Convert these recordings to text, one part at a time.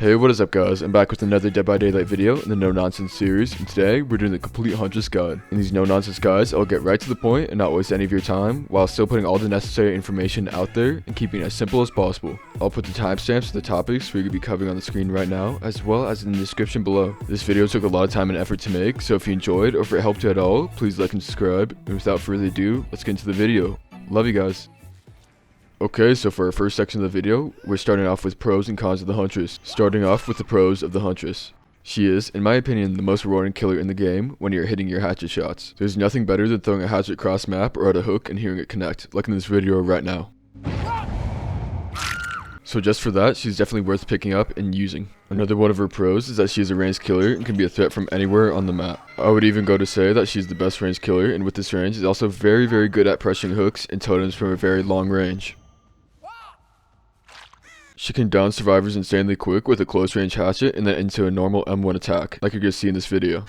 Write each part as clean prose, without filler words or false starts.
Hey, what is up guys? I'm back with another Dead by Daylight video in the No Nonsense series, and today we're doing the complete Huntress guide. In these No Nonsense guides, I'll get right to the point and not waste any of your time, while still putting all the necessary information out there and keeping it as simple as possible. I'll put the timestamps of the topics we're going to be covering on the screen right now, as well as in the description below. This video took a lot of time and effort to make, so if you enjoyed or if it helped you at all, please like and subscribe, and without further ado, let's get into the video. Love you guys. Okay, so for our first section of the video, we're starting off with pros and cons of the Huntress. Starting off with the pros of the Huntress. She is, in my opinion, the most rewarding killer in the game when you're hitting your hatchet shots. There's nothing better than throwing a hatchet cross map or at a hook and hearing it connect, like in this video right now. So just for that, she's definitely worth picking up and using. Another one of her pros is that she is a ranged killer and can be a threat from anywhere on the map. I would even go to say that she's the best ranged killer, and with this range is also very good at pressuring hooks and totems from a very long range. She can down survivors insanely quick with a close range hatchet and then into a normal M1 attack, like you're going to see in this video.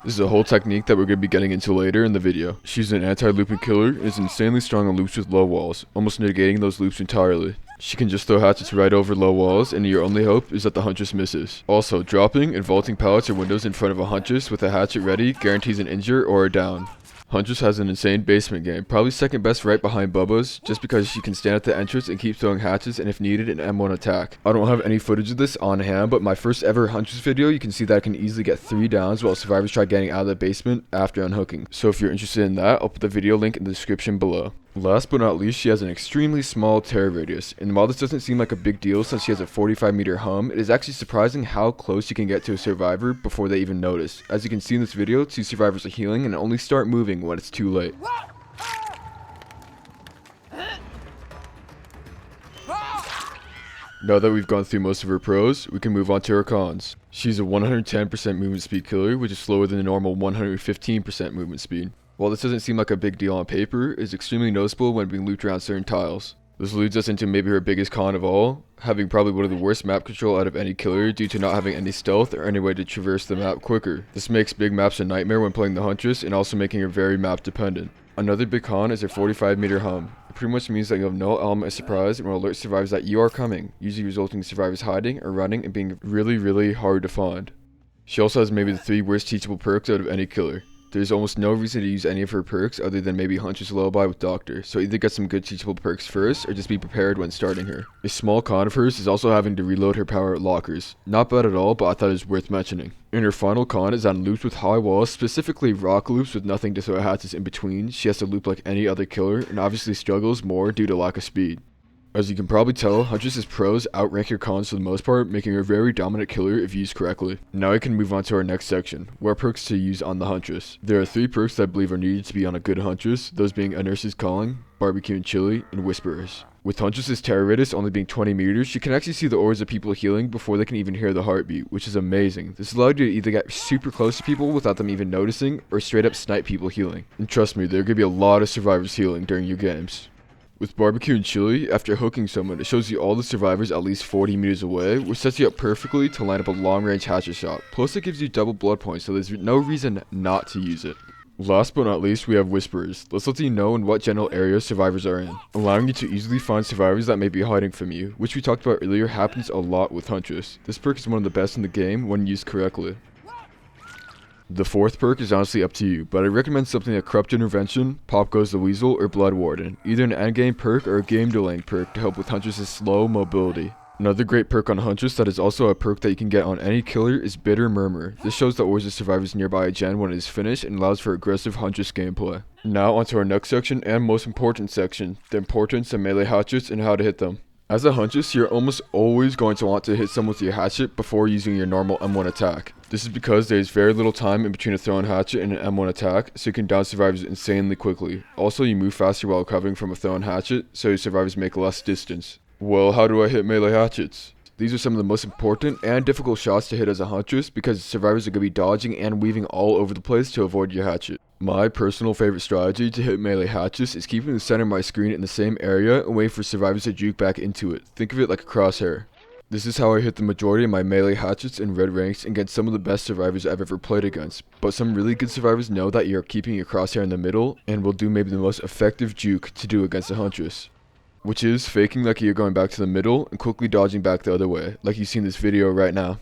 This is a whole technique that we're going to be getting into later in the video. She's an anti-looping killer and is insanely strong on loops with low walls, almost negating those loops entirely. She can just throw hatchets right over low walls, and your only hope is that the Huntress misses. Also, dropping and vaulting pallets or windows in front of a Huntress with a hatchet ready guarantees an injure or a down. Huntress has an insane basement game, probably second best right behind Bubba's, just because she can stand at the entrance and keep throwing hatchets and if needed an M1 attack. I don't have any footage of this on hand, but my first ever Huntress video, you can see that I can easily get 3 downs while survivors try getting out of the basement after unhooking. So if you're interested in that, I'll put the video link in the description below. Last but not least, she has an extremely small tear radius, and while this doesn't seem like a big deal since she has a 45-meter hum, it is actually surprising how close you can get to a survivor before they even notice. As you can see in this video, 2 survivors are healing and only start moving when it's too late. Now that we've gone through most of her pros, we can move on to her cons. She's a 110% movement speed killer, which is slower than the normal 115% movement speed. While this doesn't seem like a big deal on paper, it is extremely noticeable when being looped around certain tiles. This leads us into maybe her biggest con of all, having probably one of the worst map control out of any killer due to not having any stealth or any way to traverse the map quicker. This makes big maps a nightmare when playing the Huntress and also making her very map dependent. Another big con is her 45-meter hum. It pretty much means that you have no element of surprise and will alert survivors that you are coming, usually resulting in survivors hiding or running and being really hard to find. She also has maybe the 3 worst teachable perks out of any killer. There's almost no reason to use any of her perks other than maybe Huntress Lullaby with Doctor, so either get some good teachable perks first or just be prepared when starting her. A small con of hers is also having to reload her power at lockers. Not bad at all, but I thought it was worth mentioning. And her final con is on loops with high walls, specifically rock loops with nothing to throw hatchets in between. She has to loop like any other killer and obviously struggles more due to lack of speed. As you can probably tell, Huntress's pros outrank her cons for the most part, making her a very dominant killer if used correctly. Now I can move on to our next section, what perks to use on the Huntress. There are 3 perks that I believe are needed to be on a good Huntress, those being A Nurse's Calling, Barbecue and Chili, and Whisperers. With Huntress's terror radius only being 20 meters, she can actually see the auras of people healing before they can even hear the heartbeat, which is amazing. This allowed you to either get super close to people without them even noticing, or straight up snipe people healing. And trust me, there are going to be a lot of survivors healing during your games. With Barbecue and Chili, after hooking someone, it shows you all the survivors at least 40 meters away, which sets you up perfectly to line up a long-range hatchet shot. Plus it gives you double blood points, so there's no reason not to use it. Last but not least, we have Whisperers. Let's let you know in what general areas survivors are in, allowing you to easily find survivors that may be hiding from you, which we talked about earlier happens a lot with Huntress. This perk is one of the best in the game when used correctly. The 4th perk is honestly up to you, but I recommend something like Corrupt Intervention, Pop Goes the Weasel, or Blood Warden, either an endgame perk or a game delaying perk to help with Huntress's slow mobility. Another great perk on Huntress that is also a perk that you can get on any killer is Bitter Murmur. This shows the auras of survivors nearby a gen when it is finished and allows for aggressive Huntress gameplay. Now onto our next section and most important section, the importance of melee hatchets and how to hit them. As a Huntress, you're almost always going to want to hit someone with your hatchet before using your normal M1 attack. This is because there is very little time in between a thrown hatchet and an M1 attack, so you can down survivors insanely quickly. Also, you move faster while recovering from a thrown hatchet, so your survivors make less distance. Well, how do I hit melee hatchets? These are some of the most important and difficult shots to hit as a Huntress because survivors are going to be dodging and weaving all over the place to avoid your hatchet. My personal favorite strategy to hit melee hatchets is keeping the center of my screen in the same area and waiting for survivors to juke back into it. Think of it like a crosshair. This is how I hit the majority of my melee hatchets in red ranks against some of the best survivors I've ever played against, but some really good survivors know that you're keeping your crosshair in the middle and will do maybe the most effective juke to do against a Huntress, which is faking like you're going back to the middle and quickly dodging back the other way, like you see in this video right now.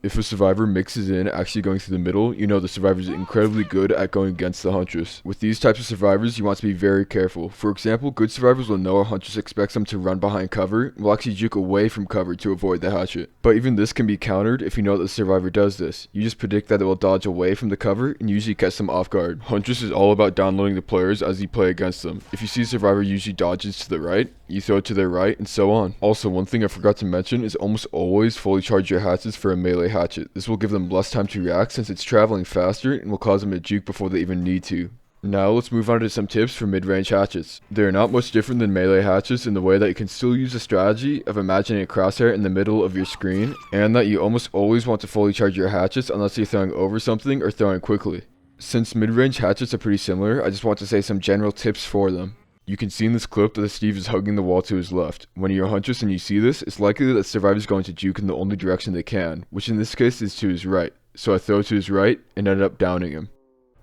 If a survivor mixes in actually going through the middle, you know the survivor is incredibly good at going against the Huntress. With these types of survivors, you want to be very careful. For example, good survivors will know a Huntress expects them to run behind cover and will actually juke away from cover to avoid the hatchet. But even this can be countered if you know that the survivor does this. You just predict that it will dodge away from the cover and usually catch them off guard. Huntress is all about downloading the players as you play against them. If you see a survivor usually dodges to the right, you throw it to their right, and so on. Also, one thing I forgot to mention is almost always fully charge your hatchets for a melee hatchet. This will give them less time to react since it's traveling faster and will cause them to juke before they even need to. Now let's move on to some tips for mid-range hatchets. They are not much different than melee hatchets in the way that you can still use the strategy of imagining a crosshair in the middle of your screen, and that you almost always want to fully charge your hatchets unless you're throwing over something or throwing quickly. Since mid-range hatchets are pretty similar, I just want to say some general tips for them. You can see in this clip that Steve is hugging the wall to his left. When you're a Huntress and you see this, it's likely that the survivor is going to juke in the only direction they can, which in this case is to his right. So I throw to his right and end up downing him.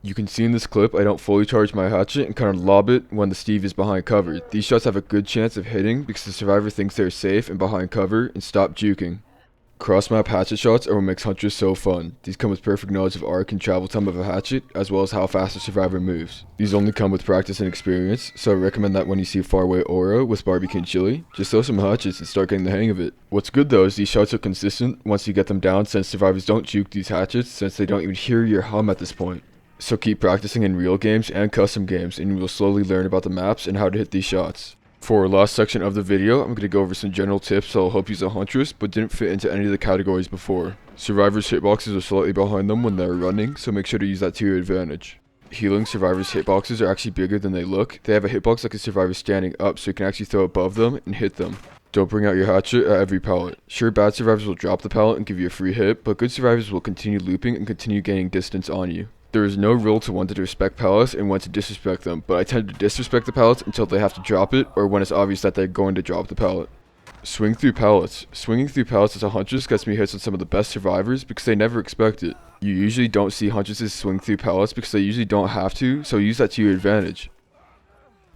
You can see in this clip I don't fully charge my hatchet and kind of lob it when the Steve is behind cover. These shots have a good chance of hitting because the survivor thinks they're safe and behind cover and stop juking. Cross-map hatchet shots are what makes Huntress so fun. These come with perfect knowledge of arc and travel time of a hatchet, as well as how fast the survivor moves. These only come with practice and experience, so I recommend that when you see a faraway aura with barbecue and chili, just throw some hatchets and start getting the hang of it. What's good though is these shots are consistent once you get them down, since survivors don't juke these hatchets since they don't even hear your hum at this point. So keep practicing in real games and custom games, and you will slowly learn about the maps and how to hit these shots. For our last section of the video, I'm going to go over some general tips that will help use a Huntress but didn't fit into any of the categories before. Survivors' hitboxes are slightly behind them when they're running, so make sure to use that to your advantage. Healing survivors' hitboxes are actually bigger than they look. They have a hitbox like a survivor standing up, so you can actually throw above them and hit them. Don't bring out your hatchet at every pallet. Sure, bad survivors will drop the pallet and give you a free hit, but good survivors will continue looping and continue gaining distance on you. There is no rule to when to respect pallets and when to disrespect them, but I tend to disrespect the pallets until they have to drop it or when it's obvious that they're going to drop the pallet. Swing through pallets. Swinging through pallets as a Huntress gets me hits on some of the best survivors because they never expect it. You usually don't see Huntresses swing through pallets because they usually don't have to, so use that to your advantage.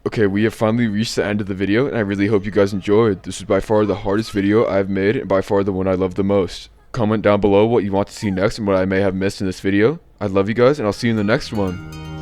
Okay, we have finally reached the end of the video and I really hope you guys enjoyed. This was by far the hardest video I've made and by far the one I love the most. Comment down below what you want to see next and what I may have missed in this video. I love you guys, and I'll see you in the next one.